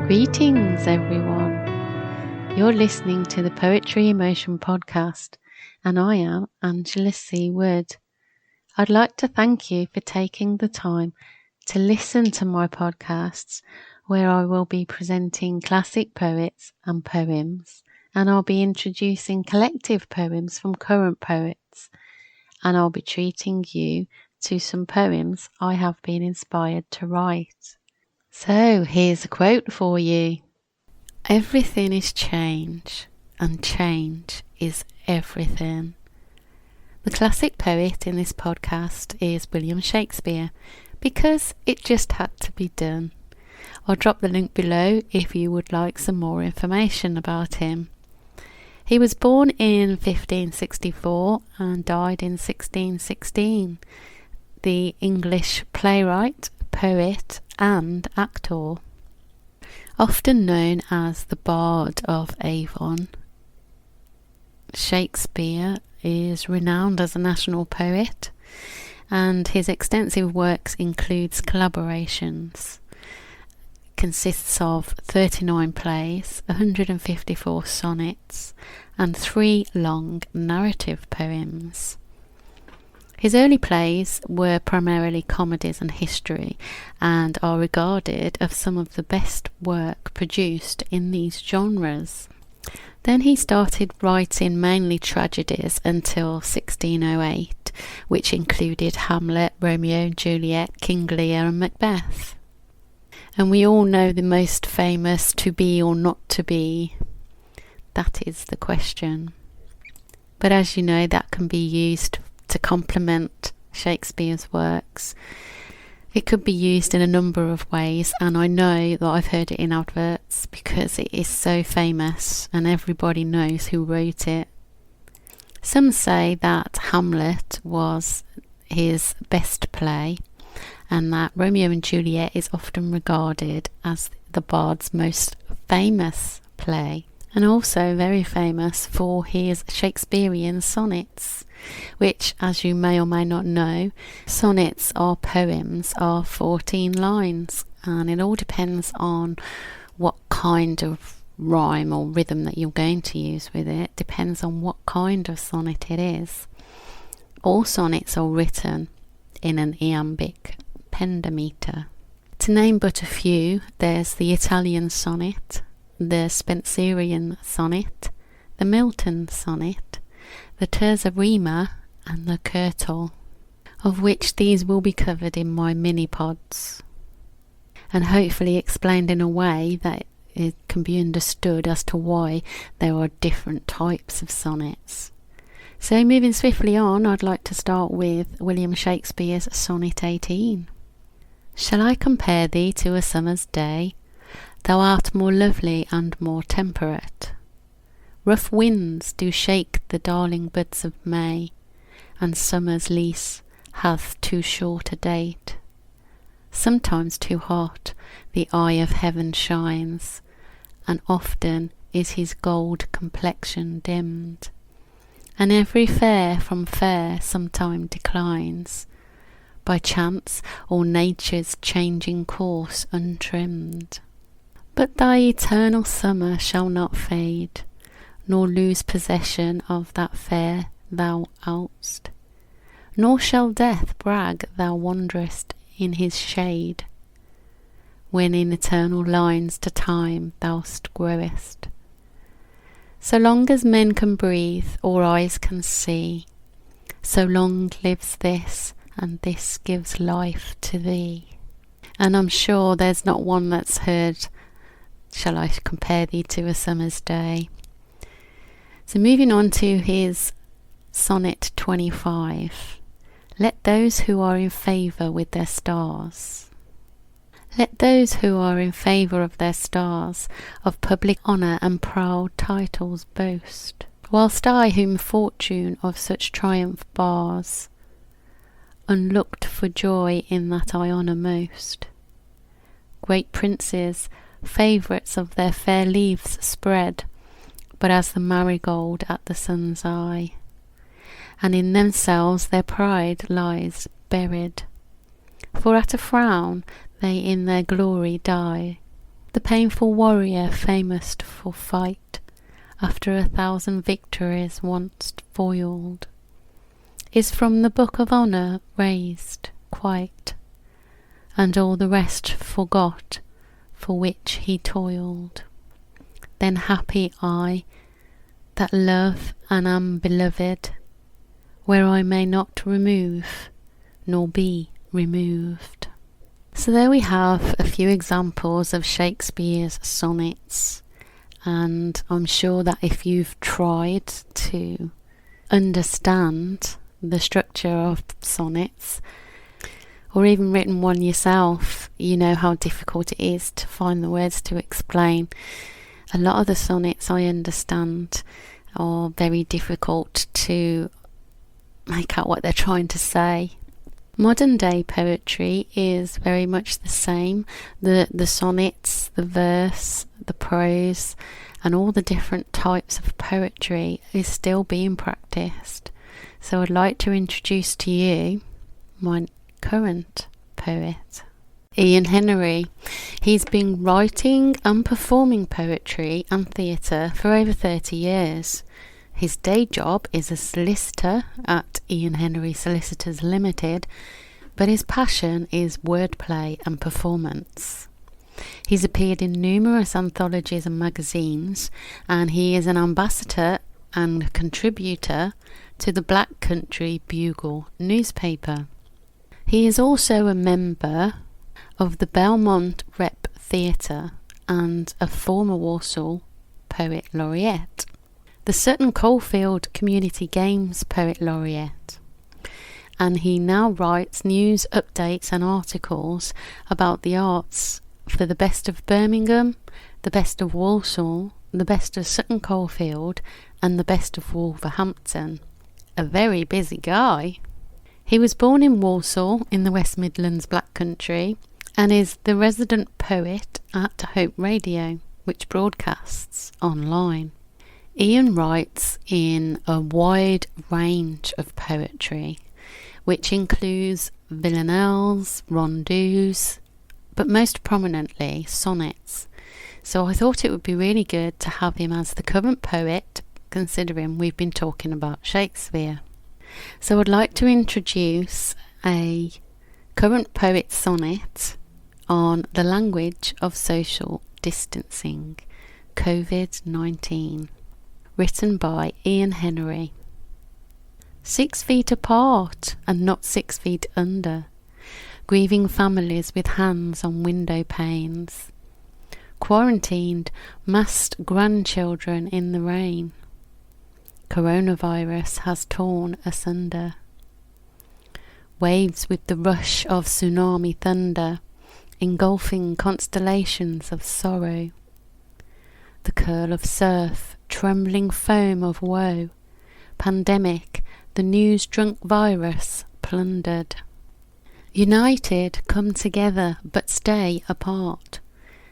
Greetings, everyone. You're listening to the Poetry Emotion podcast, and I am Angela C. Wood. I'd like to thank you for taking the time to listen to my podcasts, where I will be presenting classic poets and poems, and I'll be introducing collective poems from current poets, and I'll be treating you to some poems I have been inspired to write. So here's a quote for you. Everything is change, and change is everything. The classic poet in this podcast is William Shakespeare, because it just had to be done. I'll drop the link below if you would like some more information about him. He was born in 1564 and died in 1616. The English playwright, poet and actor. Often known as the Bard of Avon, Shakespeare is renowned as a national poet, and his extensive works includes collaborations. Consists of 39 plays, 154 sonnets, and 3 long narrative poems. His early plays were primarily comedies and history, and are regarded as some of the best work produced in these genres. Then he started writing mainly tragedies until 1608, which included Hamlet, Romeo and Juliet, King Lear and Macbeth. And we all know the most famous "to be or not to be." That is the question. But as you know, that can be used to complement Shakespeare's works. It could be used in a number of ways, and I know that I've heard it in adverts because it is so famous and everybody knows who wrote it. Some say that Hamlet was his best play, and that Romeo and Juliet is often regarded as the Bard's most famous play, and also very famous for his Shakespearean Sonnets, which, as you may or may not know, sonnets or poems are 14 lines, and it all depends on what kind of rhyme or rhythm that you're going to use with it. Depends on what kind of sonnet it is. All sonnets are written in an iambic pentameter. To name but a few, there's the Italian sonnet, the Spenserian sonnet, the Milton sonnet, the terza rima and the curtal, of which these will be covered in my mini-pods, and hopefully explained in a way that it can be understood as to why there are different types of sonnets. So moving swiftly on, I'd like to start with William Shakespeare's Sonnet 18. Shall I compare thee to a summer's day? Thou art more lovely and more temperate. Rough winds do shake the darling buds of May, and summer's lease hath too short a date. Sometimes too hot the eye of heaven shines, and often is his gold complexion dimmed, and every fair from fair sometime declines, by chance or nature's changing course untrimmed. But thy eternal summer shall not fade, nor lose possession of that fair thou ought'st, nor shall death brag thou wanderest in his shade, when in eternal lines to time thou'st growest. So long as men can breathe or eyes can see, so long lives this, and this gives life to thee. And I'm sure there's not one that's heard Shall I compare thee to a summer's day? So moving on to his Sonnet 25. Let those who are in favour with their stars. Let those who are in favour of their stars of public honour and proud titles boast, whilst I whom fortune of such triumph bars, unlooked for joy in that I honour most. Great princes, favourites of their fair leaves spread, but as the marigold at the sun's eye, and in themselves their pride lies buried, for at a frown they in their glory die. the painful warrior famous for fight, after 1,000 victories once foiled, is from the book of honour raised quite, and all the rest forgot for which he toiled. Then happy I that love and am beloved, where I may not remove nor be removed. So there we have a few examples of Shakespeare's sonnets, and I'm sure that if you've tried to understand the structure of sonnets, or even written one yourself, you know how difficult it is to find the words to explain. A lot of the sonnets I understand are very difficult to make out what they're trying to say. Modern day poetry is very much the same. The sonnets, the verse, the prose, and all the different types of poetry is still being practiced. So I'd like to introduce to you my current poet, Ian Henry. He's been writing and performing poetry and theatre for over 30 years. His day job is a solicitor at Ian Henry Solicitors Limited, but his passion is wordplay and performance. He's appeared in numerous anthologies and magazines, and he is an ambassador and contributor to the Black Country Bugle newspaper. He is also a member of the Belmont Rep Theatre and a former Walsall Poet Laureate, the Sutton Coldfield Community Games Poet Laureate, and he now writes news, updates and articles about the arts for the Best of Birmingham, the Best of Walsall, the Best of Sutton Coldfield and the Best of Wolverhampton. A very busy guy. He was born in Walsall in the West Midlands Black Country and is the resident poet at Hope Radio, which broadcasts online. Ian writes in a wide range of poetry, which includes villanelles, rondeaus, but most prominently sonnets. So I thought it would be really good to have him as the current poet, considering we've been talking about Shakespeare. So I'd like to introduce a current poet sonnet on the language of social distancing, COVID-19. Written by Ian Henry. 6 feet apart and not 6 feet under, grieving families with hands on window panes, quarantined masked grandchildren in the rain. Coronavirus has torn asunder. Waves with the rush of tsunami thunder, engulfing constellations of sorrow. The curl of surf, trembling foam of woe, pandemic, the news-drunk virus plundered. United, come together, but stay apart.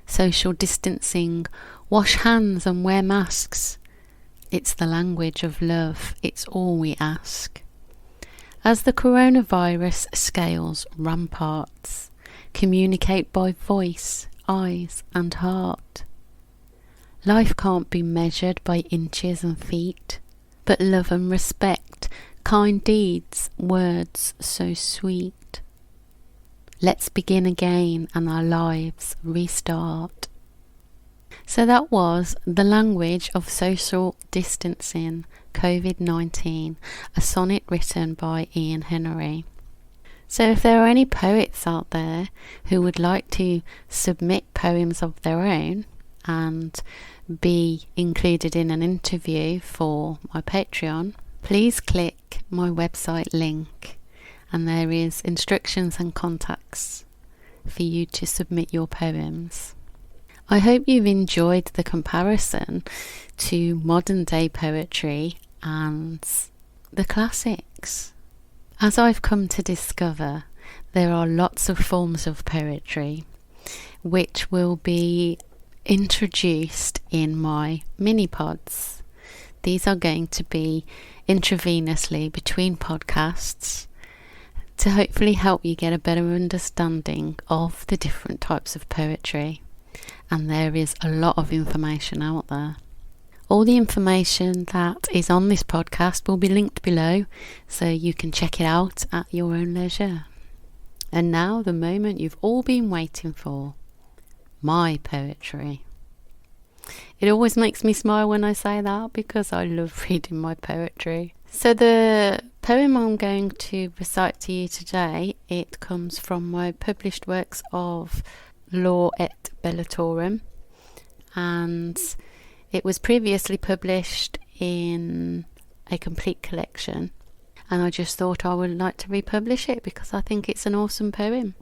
Social distancing, wash hands and wear masks. It's the language of love, it's all we ask. As the coronavirus scales ramparts, communicate by voice, eyes and heart. Life can't be measured by inches and feet, but love and respect, kind deeds, words so sweet. Let's begin again and our lives restart. So that was The Language of Social Distancing, COVID-19, a sonnet written by Ian Henry. So if there are any poets out there who would like to submit poems of their own and be included in an interview for my Patreon, please click my website link and there is instructions and contacts for you to submit your poems. I hope you've enjoyed the comparison to modern day poetry and the classics. As I've come to discover, there are lots of forms of poetry which will be introduced in my mini pods. These are going to be intravenously between podcasts to hopefully help you get a better understanding of the different types of poetry. and there is a lot of information out there. All the information that is on this podcast will be linked below, so you can check it out at your own leisure. And now the moment you've all been waiting for, my poetry. It always makes me smile when I say that because I love reading my poetry. So the poem I'm going to recite to you today, it comes from my published works of Law et Bellatorum, and it was previously published in a complete collection, and I just thought I would like to republish it because I think it's an awesome poem.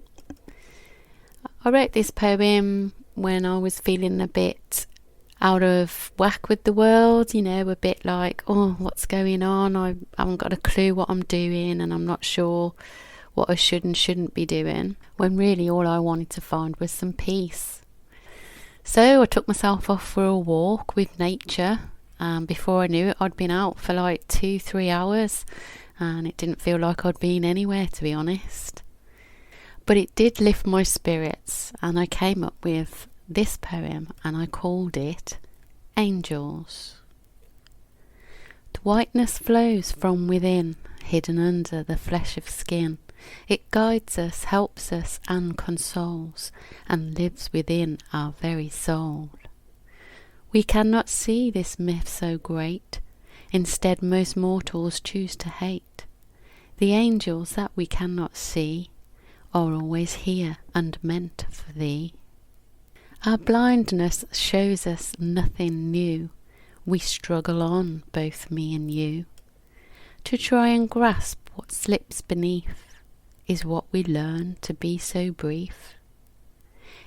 I wrote this poem when I was feeling a bit out of whack with the world, a bit like, oh, what's going on? I haven't got a clue what I'm doing, and I'm not sure what I should and shouldn't be doing, when really all I wanted to find was some peace. So I took myself off for a walk with nature, and before I knew it, I'd been out for like 2-3 hours, and it didn't feel like I'd been anywhere, to be honest. But it did lift my spirits, and I came up with this poem, and I called it Angels. The whiteness flows from within, hidden under the flesh of skin. It guides us, helps us, and consoles, and lives within our very soul. We cannot see this myth so great, instead most mortals choose to hate. The angels that we cannot see are always here and meant for thee. Our blindness shows us nothing new. We struggle on, both me and you, to try and grasp what slips beneath. Is what we learn to be so brief.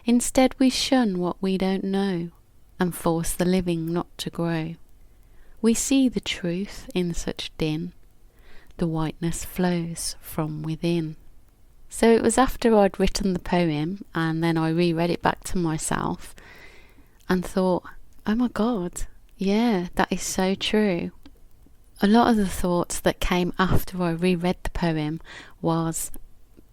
Instead we shun what we don't know, and force the living not to grow. We see the truth in such din, the whiteness flows from within. So it was after I'd written the poem, and then I reread it back to myself, and thought, oh my God, yeah, that is so true. A lot of the thoughts that came after I reread the poem was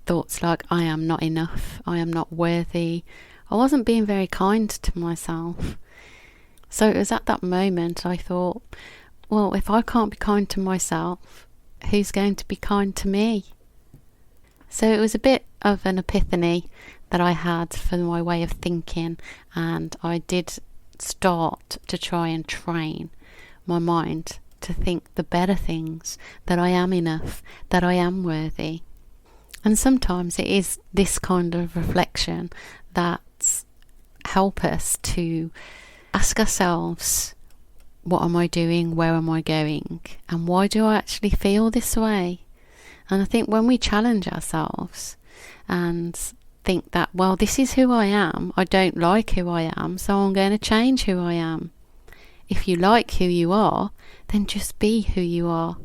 thoughts like, I am not enough, I am not worthy. I wasn't being very kind to myself. So it was at that moment I thought, well, if I can't be kind to myself, who's going to be kind to me? So it was a bit of an epiphany that I had for my way of thinking, and I did start to try and train my mind to think the better things, that I am enough, that I am worthy. And sometimes it is this kind of reflection that help us to ask ourselves, what am I doing? Where am I going? And why do I actually feel this way? And I think when we challenge ourselves and think that, well, this is who I am, I don't like who I am, so I'm going to change who I am. If you like who you are, then just be who you are,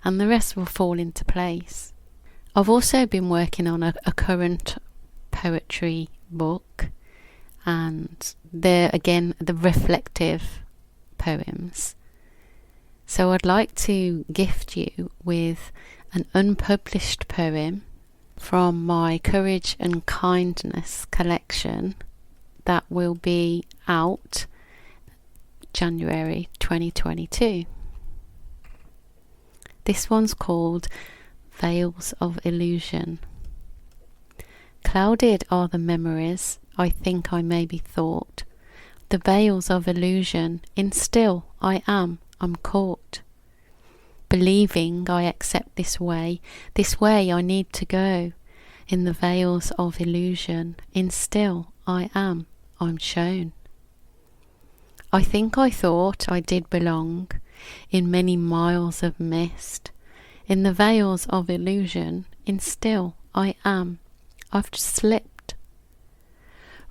and the rest will fall into place. I've also been working on a current poetry book, and they're again the reflective poems. So I'd like to gift you with an unpublished poem from my Courage and Kindness collection that will be out January 2022. This one's called Veils of Illusion. Clouded are the memories, I think I may be thought. The veils of illusion, in still I'm caught. Believing I accept this way I need to go. In the veils of illusion, in still I'm shown. I think I thought I did belong in many miles of mist. In the veils of illusion, in still I've slipped.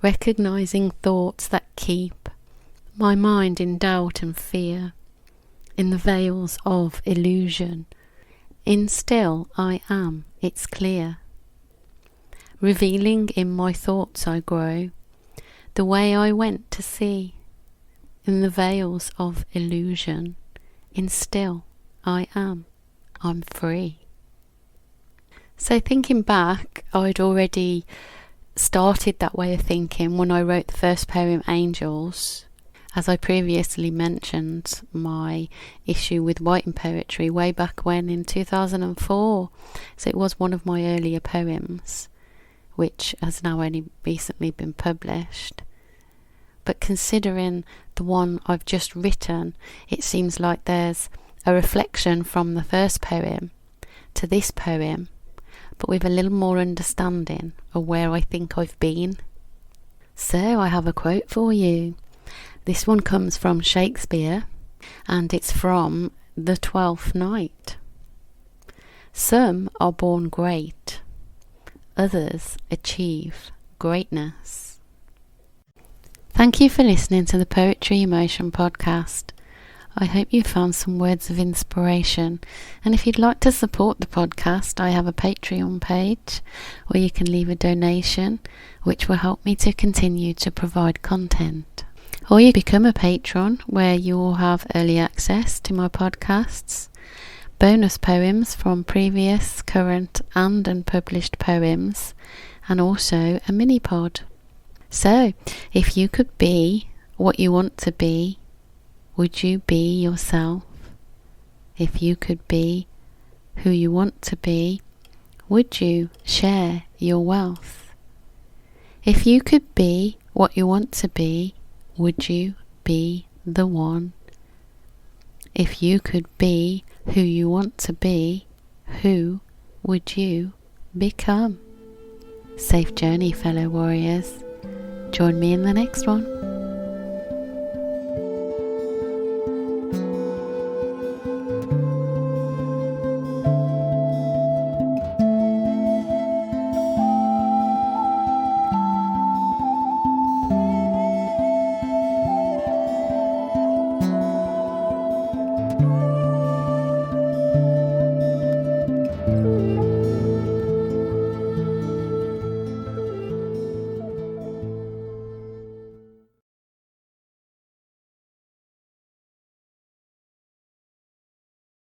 Recognizing thoughts that keep my mind in doubt and fear. In the veils of illusion, in still it's clear. Revealing in my thoughts I grow, the way I went to see. In the veils of illusion, in still I'm free. So thinking back, I'd already started that way of thinking when I wrote the first poem, Angels. As I previously mentioned, my issue with writing poetry way back when in 2004. So it was one of my earlier poems, which has now only recently been published. But considering the one I've just written, it seems like there's a reflection from the first poem to this poem, but with a little more understanding of where I think I've been. So I have a quote for you. This one comes from Shakespeare, and it's from The 12th Night. Some are born great, others achieve greatness. Thank you for listening to the Poetry Emotion podcast. I hope you found some words of inspiration, and if you'd like to support the podcast, I have a Patreon page where you can leave a donation, which will help me to continue to provide content. Or you become a patron, where you will have early access to my podcasts, bonus poems from previous, current and unpublished poems, and also a mini pod. So, if you could be what you want to be, would you be yourself? If you could be who you want to be, would you share your wealth? If you could be what you want to be, would you be the one? If you could be who you want to be, who would you become? Safe journey, fellow warriors. Join me in the next one.